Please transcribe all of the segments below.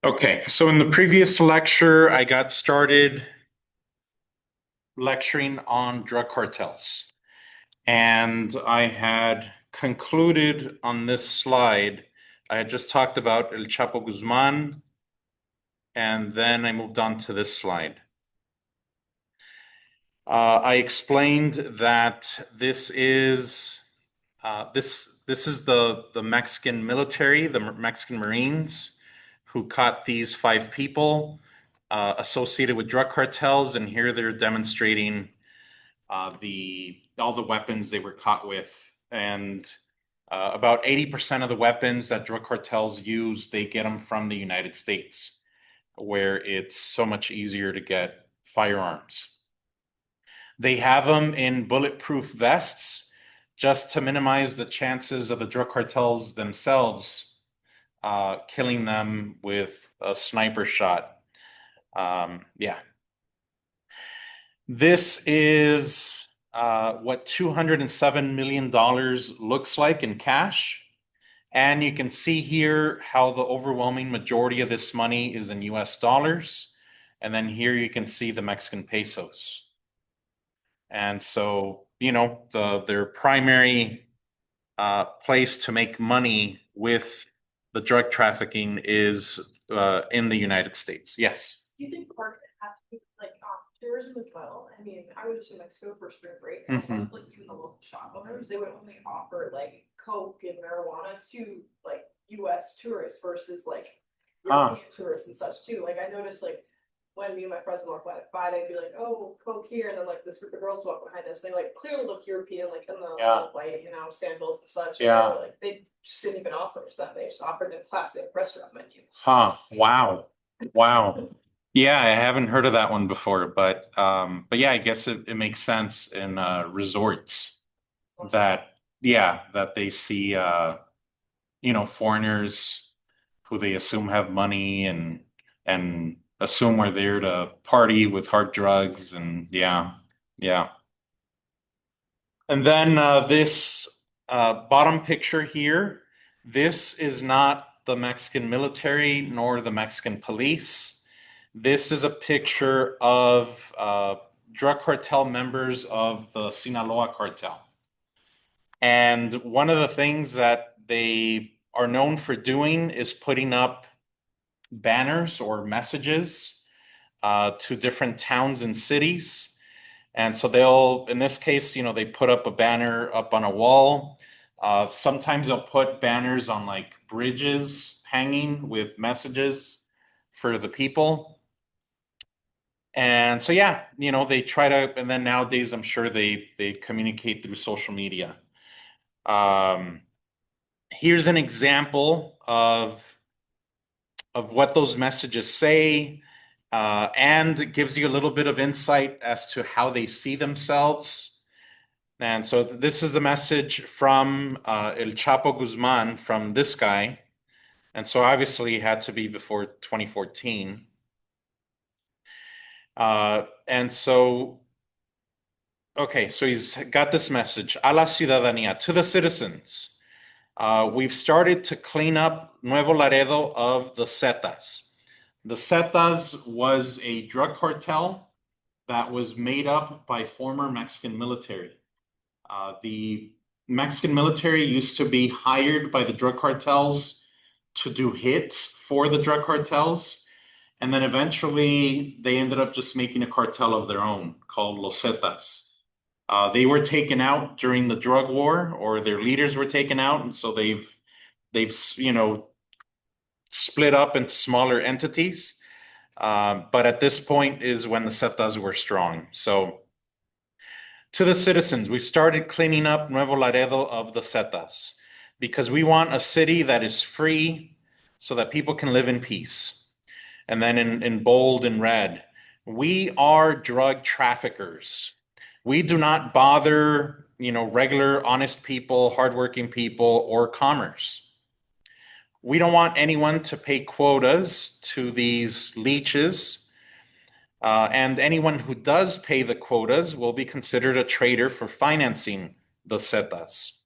Okay, so in the previous lecture, I got started lecturing on drug cartels. And I had concluded on this slide, I had just talked about El Chapo Guzman, and then I moved on to this slide. I explained that this is the Mexican military, the Mexican Marines, who caught these five people associated with drug cartels, and here they're demonstrating the all the weapons they were caught with, and about 80% of the weapons that drug cartels use, they get them from the United States, where it's so much easier to get firearms. They have them in bulletproof vests just to minimize the chances of the drug cartels themselves killing them with a sniper shot. Yeah. This is what $207 million looks like in cash. And you can see here how the overwhelming majority of this money is in US dollars. And then here you can see the Mexican pesos. And so, their primary place to make money with the drug trafficking is in the United States. Yes. Do you think part of it has to do with like tourism as well? I mean, I was just in Mexico for spring break, and like even the local shop owners, they would only offer like Coke and marijuana to like US tourists versus like European tourists and such too. Like I noticed like when me and my friends walk by, they'd be like, "Oh, Coke here," and then like this group of girls walk behind us. They like clearly look European, like in the white, sandals and such. Yeah. And like they just didn't even offer us that. They just offered the classic restaurant menus. Huh. Wow. Wow. Yeah, I haven't heard of that one before, but yeah, I guess it makes sense in resorts that that they see foreigners who they assume have money and assume are there to party with hard drugs, and yeah. And then this bottom picture here, this is not the Mexican military nor the Mexican police. This is a picture of drug cartel members of the Sinaloa cartel. And one of the things that they are known for doing is putting up banners or messages to different towns and cities. And so they'll, in this case, they put up a banner up on a wall. Sometimes they'll put banners on like bridges hanging with messages for the people. And so, they try to, and then nowadays I'm sure they communicate through social media. Um, Here's an example of what those messages say, and it gives you a little bit of insight as to how they see themselves. And so this is the message from El Chapo Guzman, from this guy. And so obviously it had to be before 2014. And so, okay, so he's got this message: a la ciudadanía, to the citizens. We've started to clean up Nuevo Laredo of the Zetas. The Zetas was a drug cartel that was made up by former Mexican military. The Mexican military used to be hired by the drug cartels to do hits for the drug cartels. And then eventually they ended up just making a cartel of their own called Los Zetas. They were taken out during the drug war, or their leaders were taken out, and so they've split up into smaller entities. But at this point is when the Zetas were strong. So to the citizens, we've started cleaning up Nuevo Laredo of the Zetas because we want a city that is free so that people can live in peace. And then in bold and red, we are drug traffickers. We do not bother, regular, honest people, hardworking people, or commerce. We don't want anyone to pay quotas to these leeches. And anyone who does pay the quotas will be considered a traitor for financing the Zetas.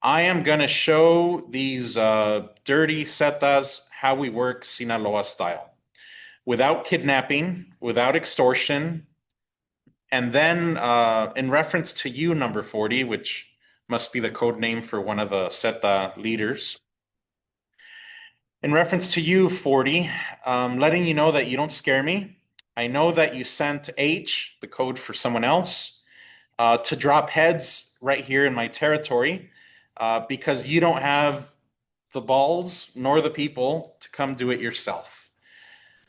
I am going to show these dirty Zetas how we work Sinaloa style, without kidnapping, without extortion. And then, in reference to you, number 40, which must be the code name for one of the SETA leaders. In reference to you, 40, letting you know that you don't scare me. I know that you sent H, the code for someone else, to drop heads right here in my territory because you don't have the balls nor the people to come do it yourself.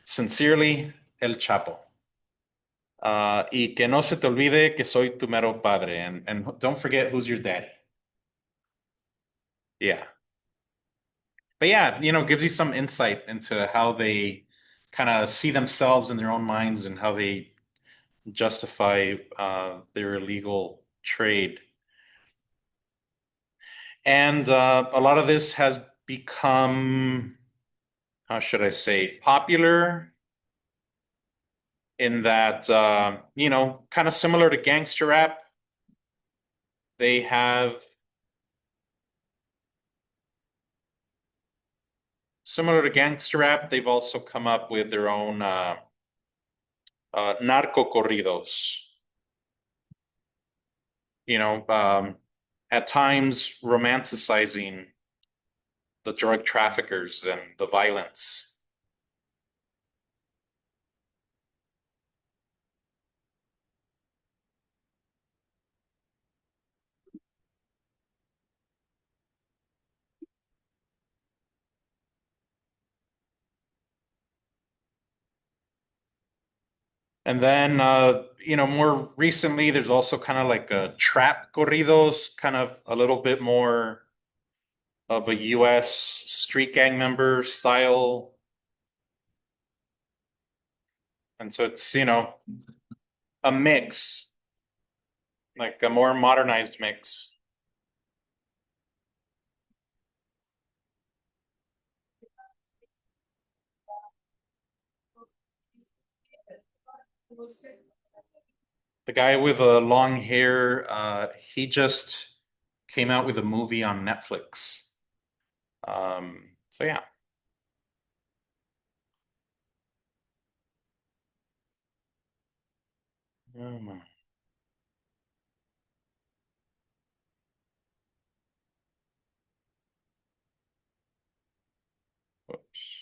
Sincerely, El Chapo. Y que no se te olvide que soy tu mero padre. And don't forget who's your daddy. Yeah. But yeah, gives you some insight into how they kind of see themselves in their own minds and how they justify their illegal trade. And a lot of this has become, how should I say, popular in that, kind of similar to gangster rap. They have, similar to gangster rap, they've also come up with their own narco corridos. At times romanticizing the drug traffickers and the violence. And then, more recently, there's also kind of like a trap corridos, kind of a little bit more of a US street gang member style. And so it's, a mix, like a more modernized mix. The guy with the long hair, he just came out with a movie on Netflix. So yeah. Um, Whoops.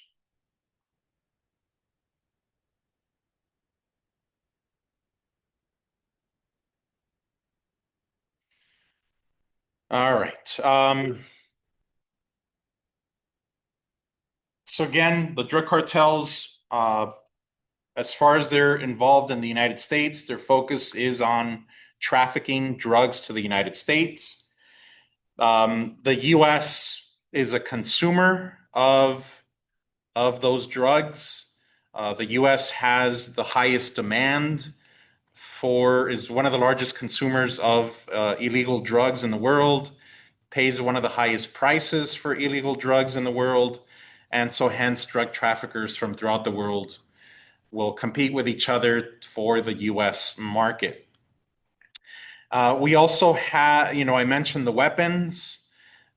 All right. So again, the drug cartels, as far as they're involved in the United States, their focus is on trafficking drugs to the United States. The U.S. is a consumer of those drugs. The U.S. has the highest demand is one of the largest consumers of illegal drugs in the world, pays one of the highest prices for illegal drugs in the world, and so hence drug traffickers from throughout the world will compete with each other for the U.S. market. We also have, I mentioned the weapons.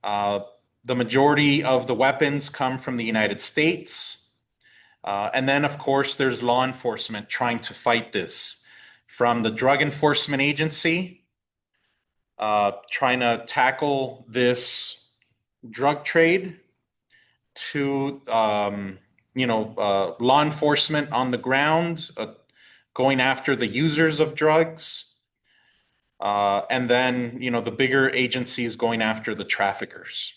Uh, the majority of the weapons come from the United States. And then, of course, there's law enforcement trying to fight this, from the Drug Enforcement Agency, trying to tackle this drug trade, to law enforcement on the ground, going after the users of drugs, and then the bigger agencies going after the traffickers.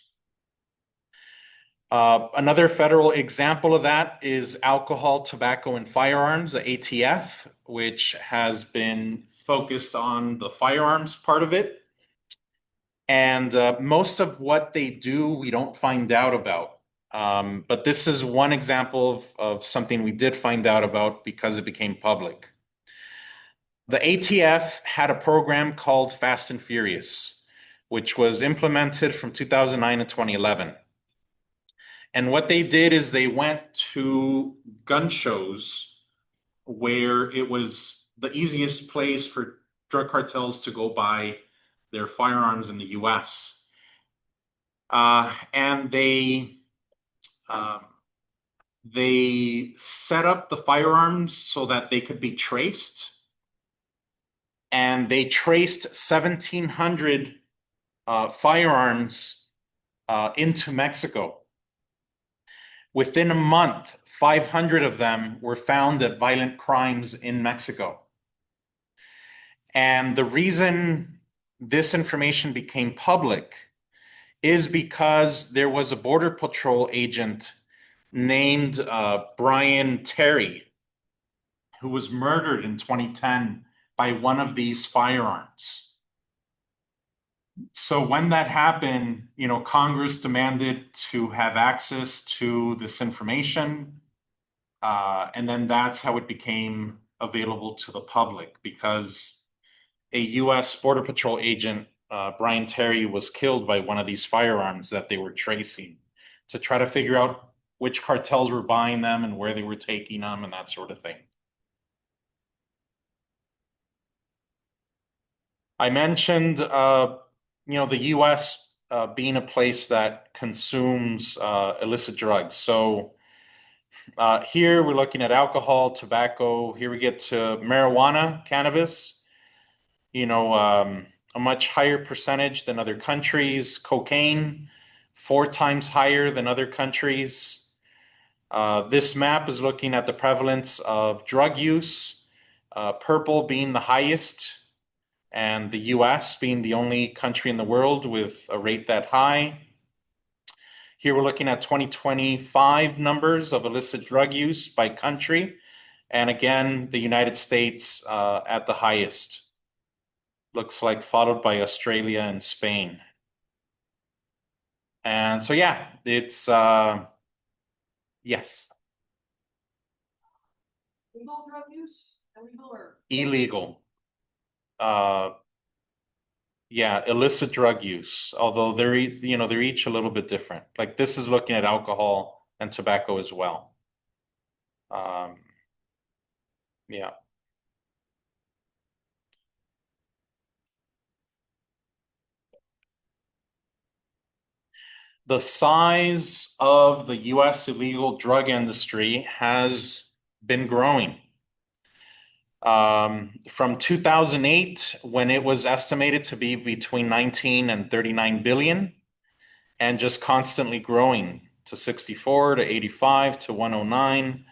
Another federal example of that is alcohol, tobacco, and firearms, the ATF, which has been focused on the firearms part of it. And most of what they do, we don't find out about. But this is one example of something we did find out about because it became public. The ATF had a program called Fast and Furious, which was implemented from 2009 to 2011. And what they did is they went to gun shows where it was the easiest place for drug cartels to go buy their firearms in the US. And they um, They set up the firearms so that they could be traced, and they traced 1,700 firearms into Mexico. Within a month, 500 of them were found at violent crimes in Mexico. And the reason this information became public is because there was a Border Patrol agent named Brian Terry who was murdered in 2010 by one of these firearms. So when that happened, Congress demanded to have access to this information. And then that's how it became available to the public because a US Border Patrol agent, Brian Terry, was killed by one of these firearms that they were tracing to try to figure out which cartels were buying them and where they were taking them and that sort of thing. I mentioned, the US being a place that consumes illicit drugs. So here we're looking at alcohol, tobacco. Here we get to marijuana, cannabis, a much higher percentage than other countries. Cocaine, 4 times higher than other countries. This map is looking at the prevalence of drug use, purple being the highest, and the US being the only country in the world with a rate that high. Here we're looking at 2025 numbers of illicit drug use by country. And again, the United States at the highest. Looks like followed by Australia and Spain. And so, yeah, it's, yes, Legal drug use, illegal or? illegal. Uh, yeah, illicit drug use, although they're each a little bit different. Like this is looking at alcohol and tobacco as well. Um, yeah. The size of the US illegal drug industry has been growing. From 2008, when it was estimated to be between 19 and 39 billion, and just constantly growing to 64 to 85 to 109,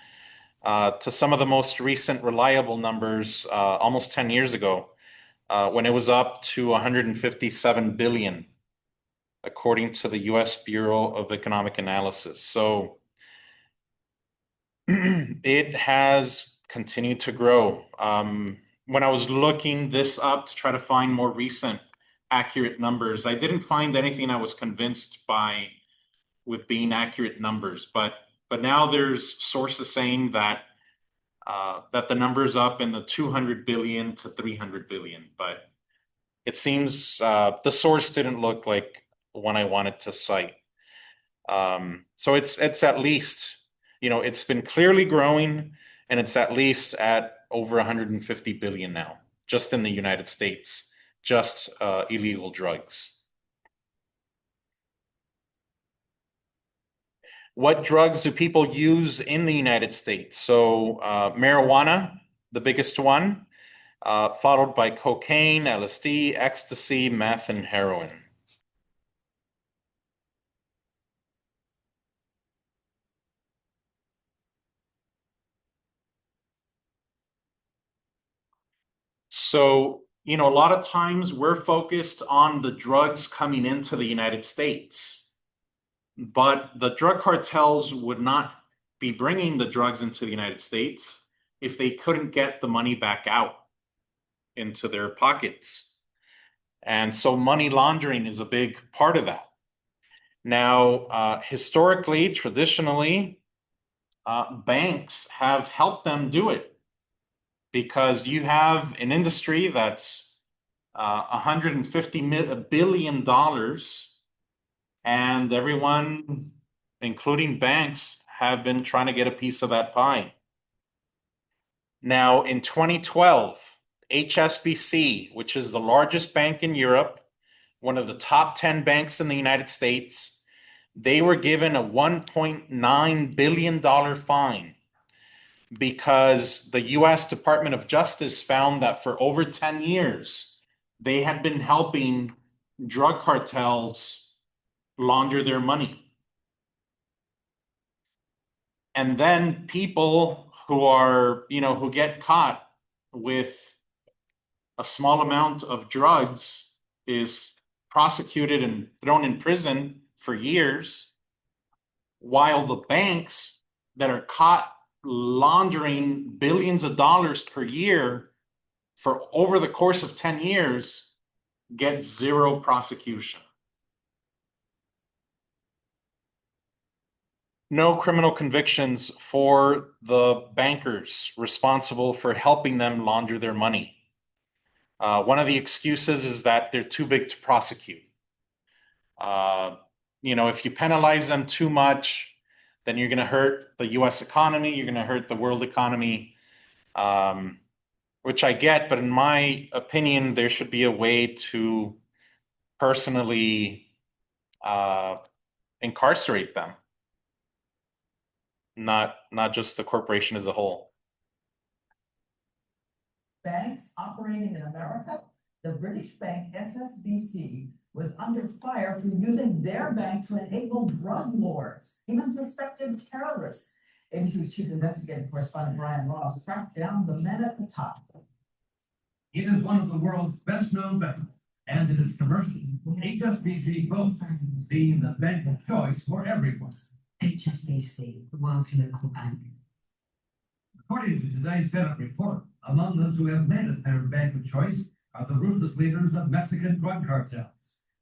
to some of the most recent reliable numbers almost 10 years ago, when it was up to 157 billion, according to the US Bureau of Economic Analysis. So it has continued to grow. When I was looking this up to try to find more recent accurate numbers, I didn't find anything I was convinced by with being accurate numbers. But now there's sources saying that that the number's up in the 200 billion to 300 billion. But it seems the source didn't look like one I wanted to cite. So it's at least, it's been clearly growing, and it's at least at over 150 billion now, just in the United States, just illegal drugs. What drugs do people use in the United States? So marijuana, the biggest one, followed by cocaine, LSD, ecstasy, meth, and heroin. So, a lot of times we're focused on the drugs coming into the United States, but the drug cartels would not be bringing the drugs into the United States if they couldn't get the money back out into their pockets. And so money laundering is a big part of that. Now, historically, traditionally, banks have helped them do it because you have an industry that's $150 billion, and everyone, including banks, have been trying to get a piece of that pie. Now, in 2012, HSBC, which is the largest bank in Europe, one of the top 10 banks in the United States, They were given a $1.9 billion fine because the US Department of Justice found that for over 10 years, they had been helping drug cartels launder their money. And then people who are, who get caught with a small amount of drugs is prosecuted and thrown in prison for years, while the banks that are caught laundering billions of dollars per year for over the course of 10 years get zero prosecution. No criminal convictions for the bankers responsible for helping them launder their money. One of the excuses is that they're too big to prosecute. If you penalize them too much, then you're going to hurt the US economy, you're going to hurt the world economy, which I get, but in my opinion, there should be a way to personally incarcerate them, not just the corporation as a whole. Banks operating in America, the British bank SSBC was under fire for using their bank to enable drug lords, even suspected terrorists. ABC's chief investigative correspondent Brian Ross tracked down the men at the top. It is one of the world's best-known banks, and it is commercial. HSBC boasts being the bank of choice for everyone. HSBC, the world's local bank. According to today's Senate report, among those who have made it their bank of choice are the ruthless leaders of Mexican drug cartels,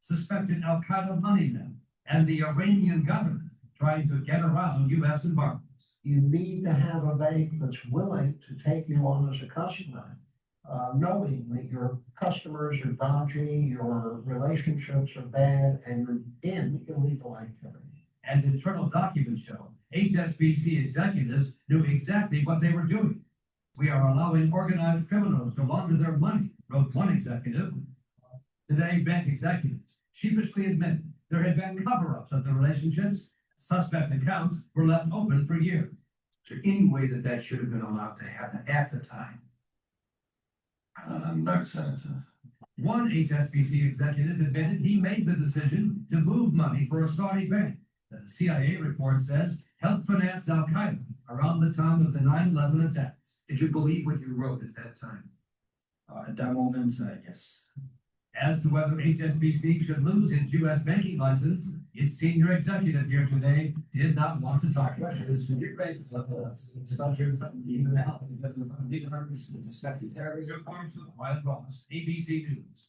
suspected Al-Qaeda moneymen, and the Iranian government trying to get around U.S. embargoes. You need to have a bank that's willing to take you on as a customer, knowing that your customers are dodgy, your relationships are bad, and you're in illegal activity. And internal documents show HSBC executives knew exactly what they were doing. We are allowing organized criminals to launder their money, wrote one executive. Today, bank executives sheepishly admit there had been cover-ups of the relationships. Suspect accounts were left open for years. Is there any way that that should have been allowed to happen at the time? No, Senator. One HSBC executive admitted he made the decision to move money for a Saudi bank that the CIA report says helped finance Al-Qaeda around the time of the 9/11 attacks. Did you believe what you wrote at that time? At that moment, yes. As to whether HSBC should lose its U.S. banking license, its senior executive here today did not want to talk about it. It's about your even now, it's suspected terrorism. Brian Ross, ABC News.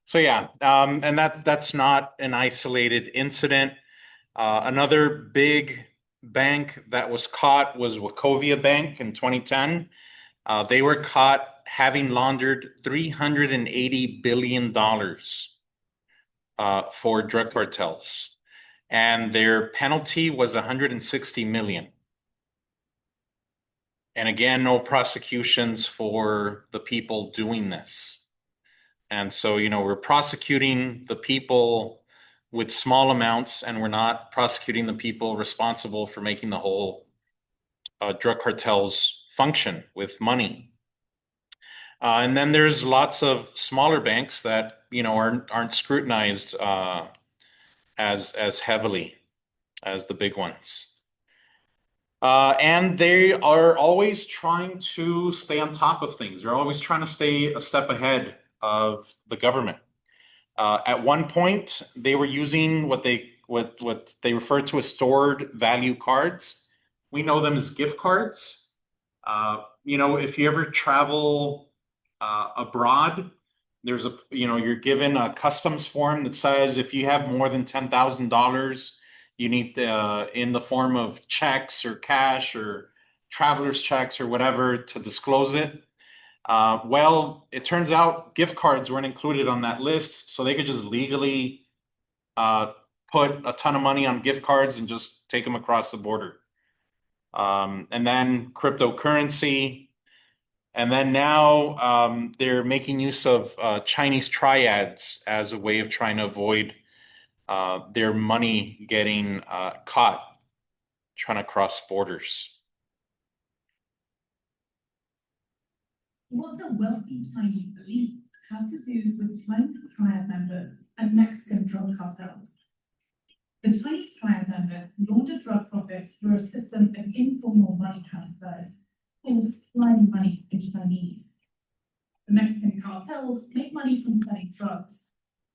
So yeah, and that's not an isolated incident. Another big bank that was caught was Wachovia Bank in 2010. They were caught having laundered $380 billion for drug cartels, and their penalty was $160 million. And again, no prosecutions for the people doing this. And so, we're prosecuting the people with small amounts, and we're not prosecuting the people responsible for making the whole drug cartels function with money. And then there's lots of smaller banks that aren't scrutinized as heavily as the big ones. And they are always trying to stay on top of things. They're always trying to stay a step ahead of the government. At one point, they were using what they refer to as stored value cards. We know them as gift cards. If you ever travel abroad, there's you're given a customs form that says if you have more than $10,000, you need in the form of checks or cash or traveler's checks or whatever to disclose it. Well, it turns out gift cards weren't included on that list, so they could just legally put a ton of money on gift cards and just take them across the border. And then cryptocurrency. And then now they're making use of Chinese triads as a way of trying to avoid their money getting caught trying to cross borders. What the wealthy Chinese elite have to do with Chinese triad members and Mexican drug cartels? The Chinese triad members launder drug profits through a system of informal money transfers called flying money in Chinese. The Mexican cartels make money from selling drugs.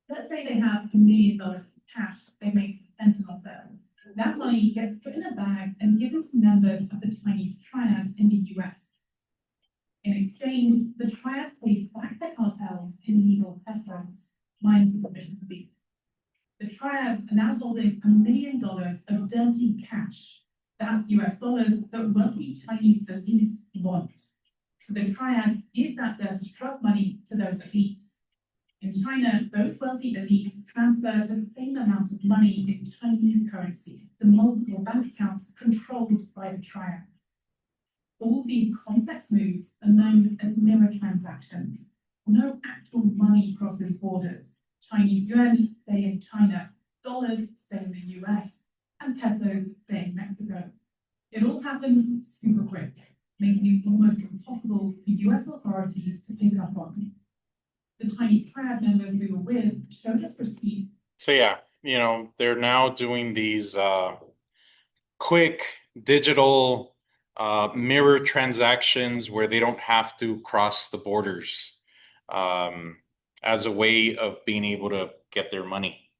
Let's say they have $1 million in cash they make from fentanyl sales. That money gets put in a bag and given to members of the Chinese triad in the US. In exchange, the triad pays back the cartels in legal pesos, minus the commission fee. The triads are now holding $1 million of dirty cash. That's US dollars that wealthy Chinese elites want. So the triads give that dirty drug money to those elites. In China, those wealthy elites transfer the same amount of money in Chinese currency to multiple bank accounts controlled by the triads. All these complex moves are known as mirror transactions. No actual money crosses borders. Chinese yuan stay in China, dollars stay in the US, and pesos stay in Mexico. It all happens super quick, making it almost impossible for US authorities to pick up on. The Chinese triad members we were with showed us receipts. So yeah, they're now doing these quick digital mirror transactions where they don't have to cross the borders as a way of being able to get their money.